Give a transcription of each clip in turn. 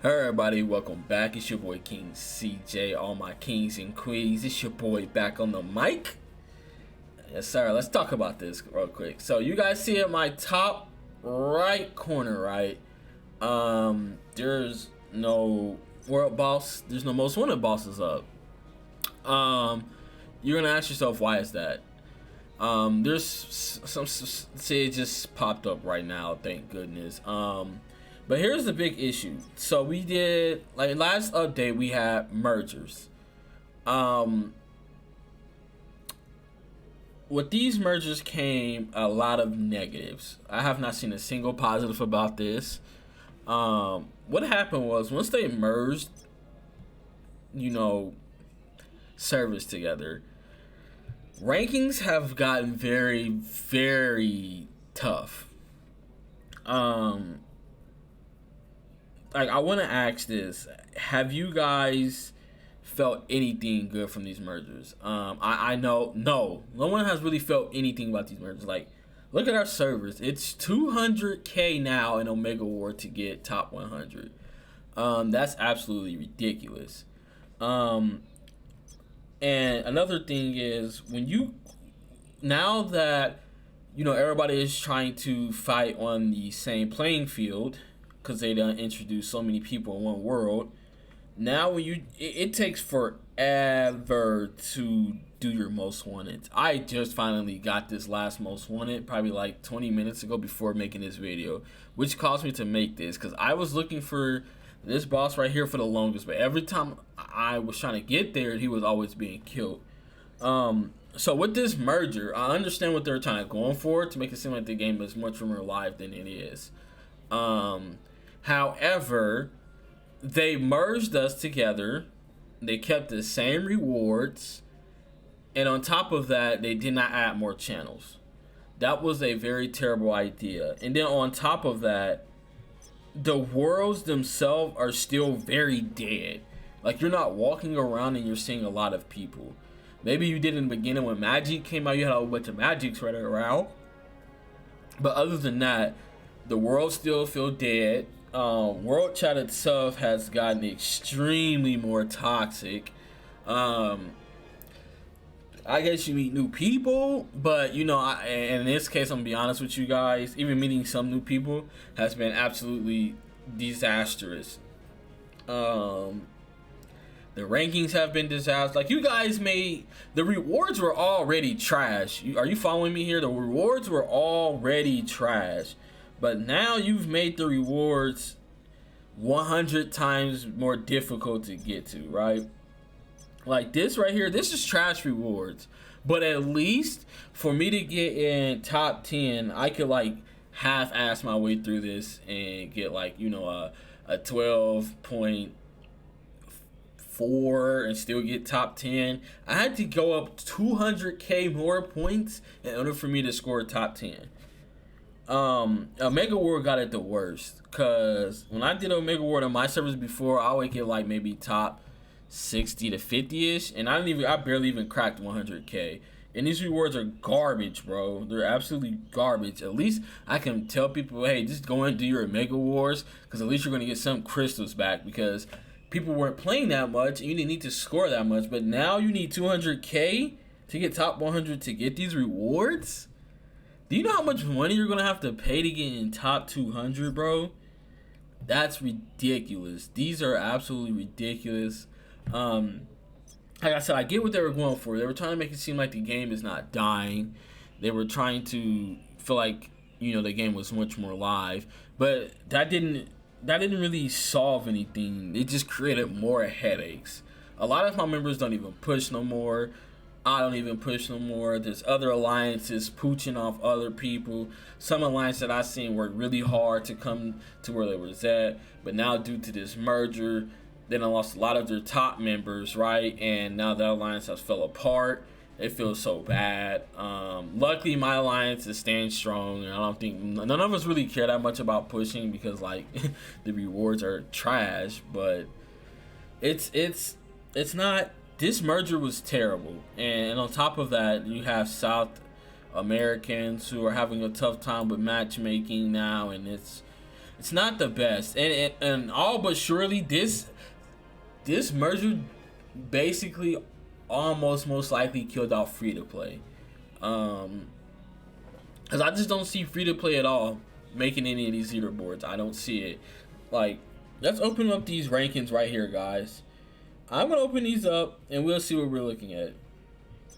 Hey everybody, welcome back. It's your boy King CJ, all my kings and queens. It's your boy back on the mic. Yes sir, let's talk about this real quick. So you guys see at my top right corner, right? There's no world boss, there's no most wanted bosses up. You're gonna ask yourself, why is that? There's some say it just popped up right now, thank goodness. But here's the big issue. So we did, like, last update we had mergers. With these mergers came a lot of negatives. I have not seen a single positive about this. What happened was, once they merged, servers together, rankings have gotten very, very tough. Like, I want to ask this: have you guys felt anything good from these mergers? I know no one has really felt anything about these mergers. Like, look at our servers. It's 200k now in Omega War to get top 100. That's absolutely ridiculous. And another thing is, now that everybody is trying to fight on the same playing field, because they done introduce so many people in one world. Now it takes forever to do your most wanted. I just finally got this last most wanted probably like 20 minutes ago before making this video, which caused me to make this because I was looking for this boss right here for the longest, but every time I was trying to get there, he was always being killed. So with this merger, I understand what they're trying to go for to make it seem like the game is much more live than it is. However, they merged us together. They kept the same rewards. And on top of that, they did not add more channels. That was a very terrible idea. And then on top of that, the worlds themselves are still very dead. Like, you're not walking around and you're seeing a lot of people. Maybe you did in the beginning when Magic came out, you had a whole bunch of Magics right around. But other than that, the worlds still feel dead. World chat itself has gotten extremely more toxic. I guess you meet new people, but in this case, I'm gonna be honest with you guys, even meeting some new people has been absolutely disastrous. The rankings have been disastrous. Like, you guys made the rewards were already trash. Are you following me here? The rewards were already trash. But now you've made the rewards 100 times more difficult to get to, right? Like this right here, this is trash rewards. But at least for me to get in top 10, I could like half-ass my way through this and get like, a 12.4 and still get top 10. I had to go up 200k more points in order for me to score top 10. Omega War got it the worst, cause when I did Omega War on my servers before, I would get like maybe top 60 to 50ish, and I barely even cracked 100k. And these rewards are garbage, bro. They're absolutely garbage. At least I can tell people, hey, just go and do your Omega Wars, cause at least you're gonna get some crystals back, because people weren't playing that much and you didn't need to score that much. But now you need 200k to get top 100 to get these rewards. Do you know how much money you're going to have to pay to get in top 200, bro? That's ridiculous. These are absolutely ridiculous. Like I said, I get what they were going for. They were trying to make it seem like the game is not dying. They were trying to feel like, the game was much more live. But that didn't really solve anything. It just created more headaches. A lot of my members don't even push no more. I don't even push no more. There's other alliances pooching off other people. Some alliances that I've seen worked really hard to come to where they was at. But now due to this merger, they done lost a lot of their top members, right? And now that alliance has fell apart. It feels so bad. Luckily, my alliance is staying strong. And I don't think none of us really care that much about pushing because, like, the rewards are trash. But it's not... This merger was terrible, and on top of that, you have South Americans who are having a tough time with matchmaking now, and it's It's not the best, and all but surely this merger basically almost most likely killed off free to play. Because I just don't see free to play at all making any of these leaderboards. I don't see it. Like, let's open up these rankings right here, guys. I'm gonna open these up and we'll see what we're looking at.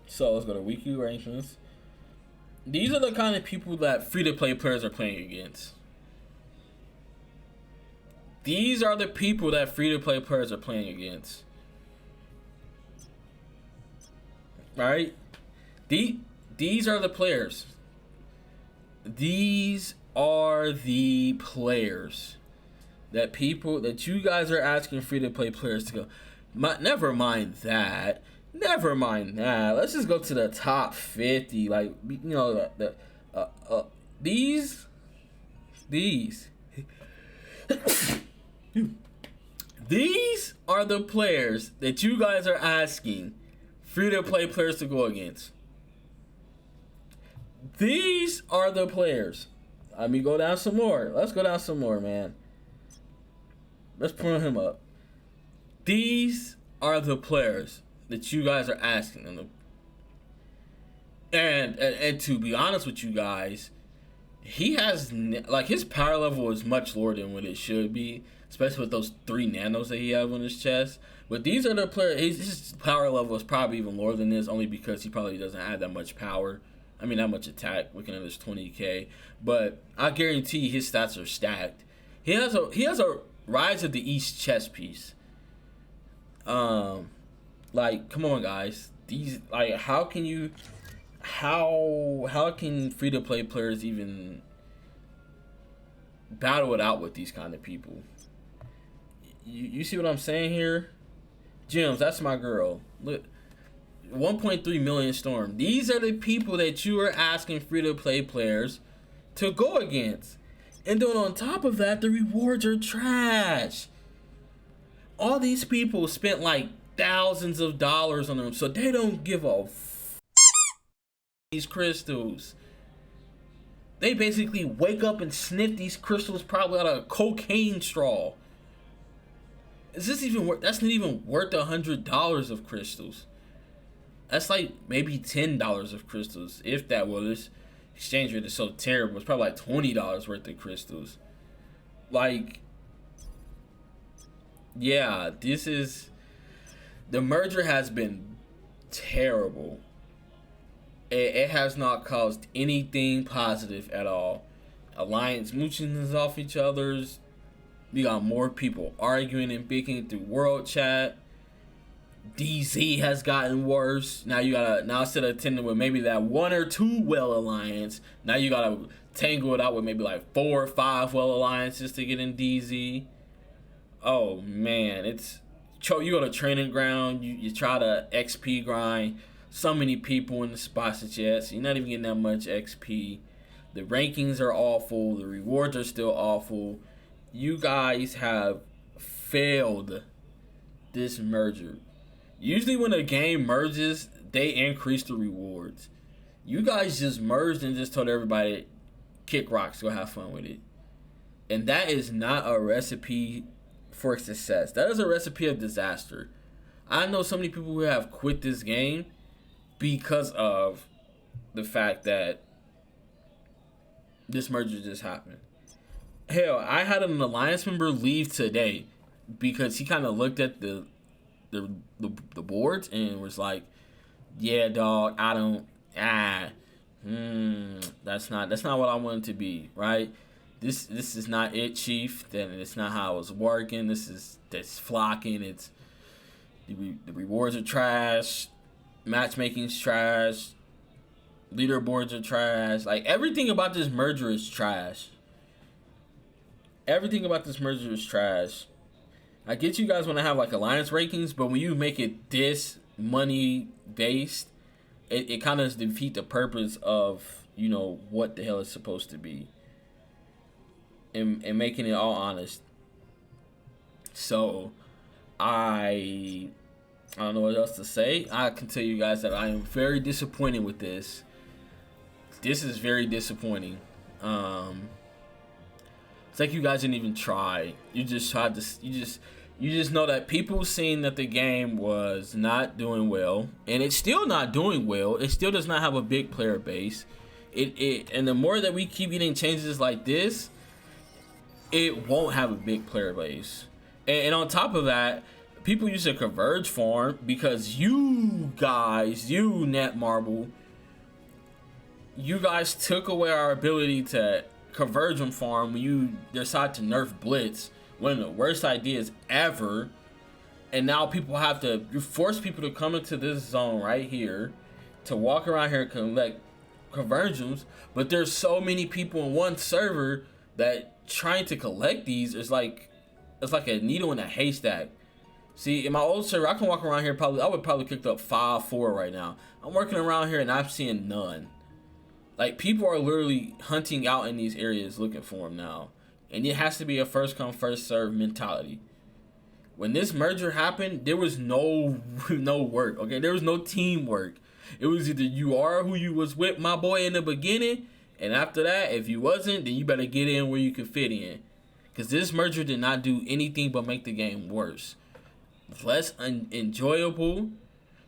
So let's go to weekly rankings. These are the kind of people that free to play players are playing against. These are the people that free to play players are playing against. Right? These are the players. These are the players that you guys are asking free to play players to go. Never mind that. Let's just go to the top 50. Like, you know, these these are the players that you guys are asking free to play players to go against. These are the players. Let me go down some more. Let's go down some more, man. Let's pull him up. These are the players that you guys are asking them. And to be honest with you guys, he has, like, his power level is much lower than what it should be, especially with those 3 nanos that he has on his chest. But these are the players. His power level is probably even lower than this, only because he probably doesn't have that much power. I mean, that much attack, looking at his 20k. But I guarantee his stats are stacked. He has a Rise of the East chess piece. Like, come on, guys. These, like, how can free to play players even battle it out with these kind of people? You see what I'm saying here? Gems, that's my girl. Look, 1.3 million Storm. These are the people that you are asking free to play players to go against. And then on top of that, the rewards are trash. All these people spent like thousands of dollars on them, so they don't give a these crystals. They basically wake up and sniff these crystals probably out of a cocaine straw. Is this even worth? That's not even worth $100 of crystals. That's like maybe $10 of crystals, if that. Well, this exchange rate is so terrible. It's probably like $20 worth of crystals. Like, yeah, the merger has been terrible. It has not caused anything positive at all. Alliance mooching is off each other's. We got more people arguing and bickering through world chat. DZ has gotten worse. Now instead of attending with maybe that 1 or 2 well alliance, now you gotta tangle it out with maybe like 4 or 5 well alliances to get in DZ. Oh man, you go to training ground, you try to XP grind. So many people in the spots that you're not even getting that much XP. The rankings are awful. The rewards are still awful. You guys have failed this merger. Usually when a game merges, they increase the rewards. You guys just merged and just told everybody, kick rocks, go have fun with it. And that is not a recipe for success. That is a recipe of disaster. I know so many people who have quit this game because of the fact that this merger just happened. Hell, I had an alliance member leave today because he kind of looked at the boards and was like, "Yeah, dog, I don't. That's not what I want it to be, right? This is not it, Chief. Then it's not how it was working. That's flocking. It's the rewards are trash, matchmaking's trash, leaderboards are trash. Like, everything about this merger is trash. Everything about this merger is trash. I get you guys want to have like alliance rankings, but when you make it this money based, it kind of defeat the purpose of, you know, what the hell it's supposed to be. And making it all honest. So I don't know what else to say. I can tell you guys that I am very disappointed with this. This is very disappointing. It's like you guys didn't even try. You just tried to. You just know that people seen that the game was not doing well, and it's still not doing well. It still does not have a big player base. And the more that we keep getting changes like this, it won't have a big player base. And on top of that, people use a Converge farm because you guys, you Netmarble, you guys took away our ability to Converge on farm when you decide to nerf Blitz, one of the worst ideas ever. And now people have to, you force people to come into this zone right here to walk around here and collect Convergence, but there's so many people in one server that trying to collect these is like, it's like a needle in a haystack. See, in my old server, I can walk around here, I would probably kick up 5-4 right now. I'm working around here and I'm seeing none. Like, people are literally hunting out in these areas looking for them now. And it has to be a first come, first serve mentality. When this merger happened, there was no work, okay? There was no teamwork. It was either you are who you was with, my boy, in the beginning, and after that, if you wasn't, then you better get in where you can fit in. Because this merger did not do anything but make the game worse. Less enjoyable.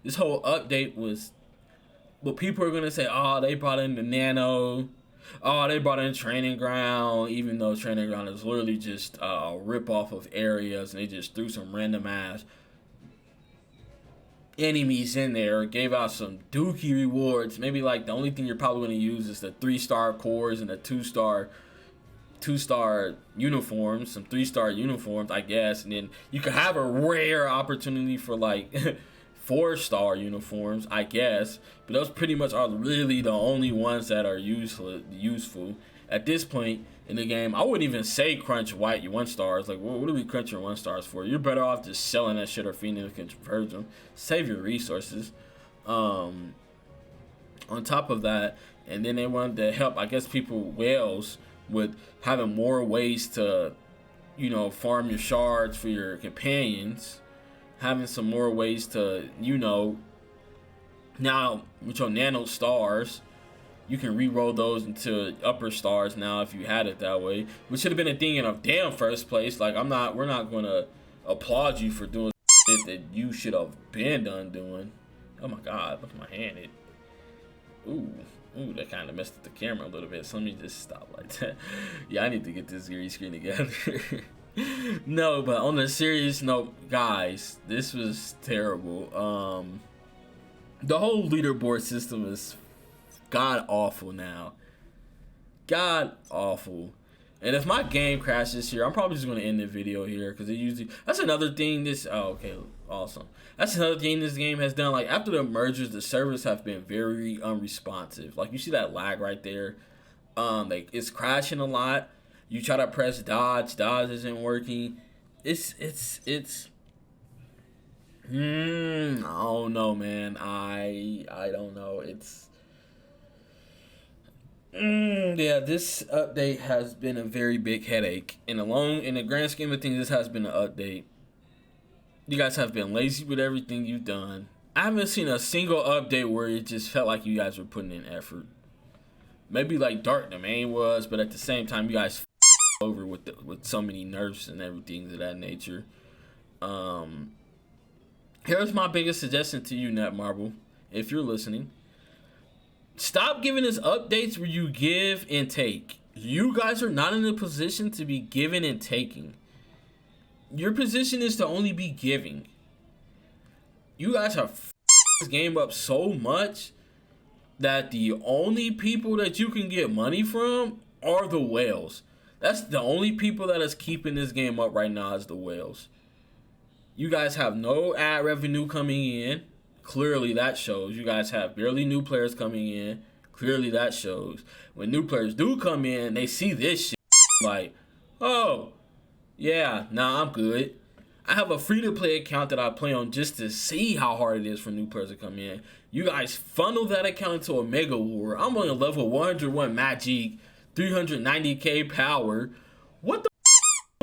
This whole update was, but people are going to say, oh, they brought in the Nano. Oh, they brought in Training Ground, even though Training Ground is literally just a rip-off of areas, and they just threw some random-ass enemies in there, gave out some dookie rewards. Maybe, like, the only thing you're probably going to use is the 3-star cores and the 2-star uniforms, some 3-star uniforms, I guess, and then you could have a rare opportunity for, like, 4-star uniforms, I guess, but those pretty much are really the only ones that are useful at this point in the game. I wouldn't even say crunch white 1-stars. Like, what are we crunching 1-stars for? You're better off just selling that shit or feeding to convert them. Save your resources. On top of that, and then they wanted to help, I guess, people, whales, with having more ways to, you know, farm your shards for your companions. Having some more ways to, you know, now with your nano stars, you can re-roll those into upper stars now if you had it that way, which should have been a thing in a damn first place. Like, we're not gonna applaud you for doing shit that you should have been done doing. Oh my God, look at my hand. Ooh, that kind of messed up the camera a little bit. So let me just stop like that. Yeah, I need to get this green screen together. No, but on a serious note, guys, this was terrible. The whole leaderboard system is god awful now. God awful. And if my game crashes here, I'm probably just gonna end the video here, because it usually, that's another thing okay, awesome. That's another thing this game has done. Like, after the mergers, the servers have been very unresponsive. Like, you see that lag right there. Like, it's crashing a lot. You try to press dodge isn't working. I don't know, man. I don't know. Yeah, this update has been a very big headache. In the grand scheme of things, this has been an update. You guys have been lazy with everything you've done. I haven't seen a single update where it just felt like you guys were putting in effort. Maybe like Dark Domain was, but at the same time, you guys over with so many nerfs and everything of that nature. Here's my biggest suggestion to you, Netmarble, if you're listening. Stop giving us updates where you give and take. You guys are not in a position to be giving and taking. Your position is to only be giving. You guys have this game up so much that the only people that you can get money from are the whales. That's the only people that is keeping this game up right now, is the whales. You guys have no ad revenue coming in. Clearly that shows. You guys have barely new players coming in. Clearly that shows. When new players do come in, they see this shit like, oh, yeah, nah, I'm good. I have a free-to-play account that I play on just to see how hard it is for new players to come in. You guys funnel that account into a Mega War. I'm on a level 101 magic, 390k power. What the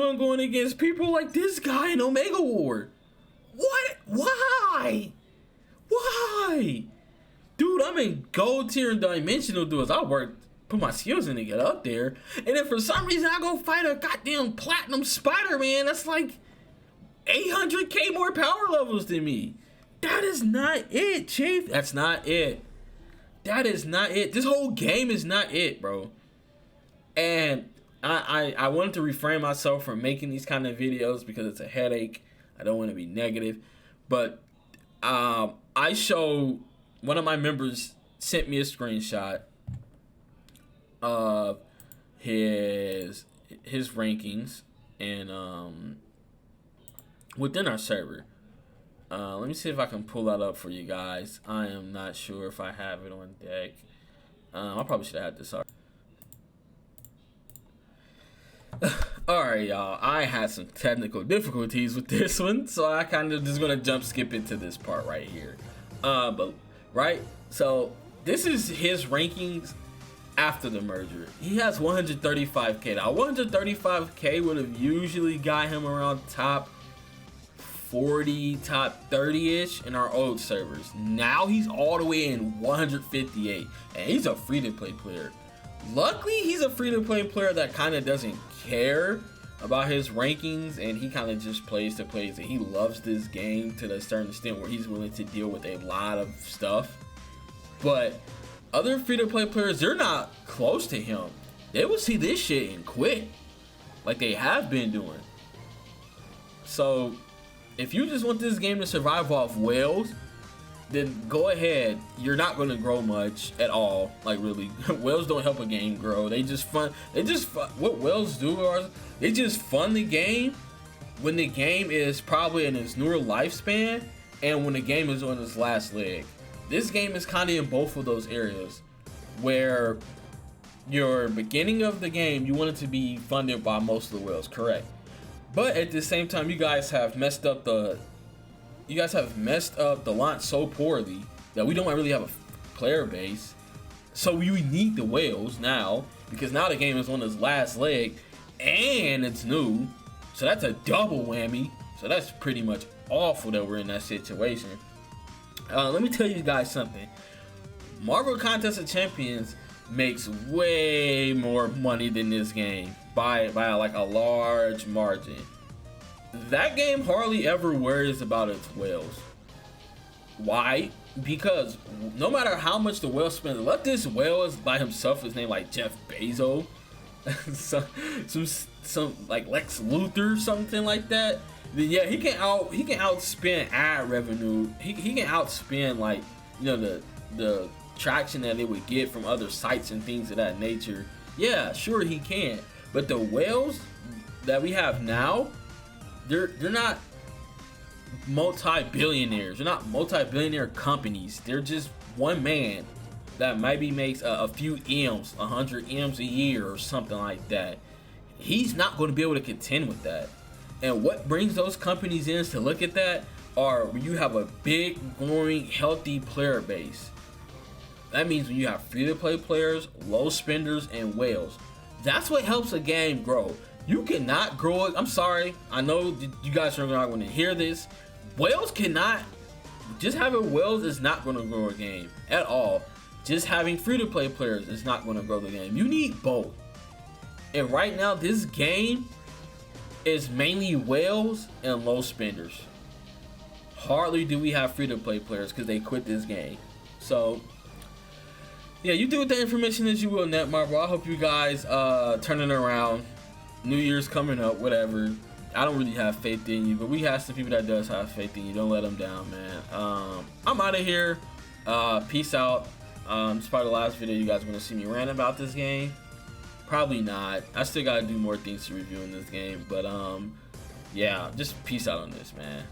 I'm going against people like this guy in Omega War? What? Why? Why? Dude, I'm in gold tier and dimensional duels. I worked put my skills in to get up there. And then for some reason I go fight a goddamn platinum Spider-Man that's like 800k more power levels than me. That is not it, Chief. That's not it. That is not it. This whole game is not it, bro. And I wanted to refrain myself from making these kind of videos because it's a headache. I don't want to be negative. But I show one of my members sent me a screenshot of his rankings and within our server. Let me see if I can pull that up for you guys. I am not sure if I have it on deck. I probably should have had this already. Alright, y'all. I had some technical difficulties with this one, so I kind of just gonna skip into this part right here. So this is his rankings after the merger. He has 135k. Now 135k would have usually got him around top 40, top 30-ish in our old servers. Now he's all the way in 158, and he's a free-to-play player. Luckily, he's a free-to-play player that kind of doesn't care about his rankings, and he kind of just plays the plays, and he loves this game to a certain extent where he's willing to deal with a lot of stuff. But other free-to-play players, they're not close to him. They will see this shit and quit, like they have been doing. So if you just want this game to survive off whales, then go ahead. You're not going to grow much at all. Like, really, whales don't help a game grow. They just fun. What whales do are they just fund the game when the game is probably in its newer lifespan and when the game is on its last leg. This game is kind of in both of those areas where your beginning of the game, you want it to be funded by most of the whales, correct? But at the same time, you guys have messed up the launch so poorly that we don't really have a player base. So we need the whales now because now the game is on its last leg and it's new. So that's a double whammy. So that's pretty much awful that we're in that situation. Let me tell you guys something. Marvel Contest of Champions makes way more money than this game by like a large margin. That game hardly ever worries about its whales. Why? Because no matter how much the whale spends, let this whale is by himself is named like Jeff Bezos, some like Lex Luthor, something like that. Then yeah, he can outspend ad revenue. He can outspend, like, you know, the traction that it would get from other sites and things of that nature. Yeah, sure he can. But the whales that we have now, they're not multi-billionaires. They're not multi-billionaire companies. They're just one man that maybe makes a few M's, 100 M's a year or something like that. He's not going to be able to contend with that. And what brings those companies in to look at that are when you have a big, growing, healthy player base. That means when you have free-to-play players, low spenders, and whales. That's what helps a game grow. You cannot grow it. I'm sorry. I know you guys are not going to hear this. Whales cannot. Just having whales is not going to grow a game at all. Just having free-to-play players is not going to grow the game. You need both. And right now, this game is mainly whales and low spenders. Hardly do we have free-to-play players because they quit this game. So yeah, you do with the information as you will, Netmarble. I hope you guys turn it around. New Year's coming up, whatever. I don't really have faith in you, but we have some people that does have faith in you. Don't let them down, man. I'm out of here. Peace out. This is probably the last video you guys want to see me rant about this game. Probably not. I still gotta do more things to review in this game, but yeah, just peace out on this, man.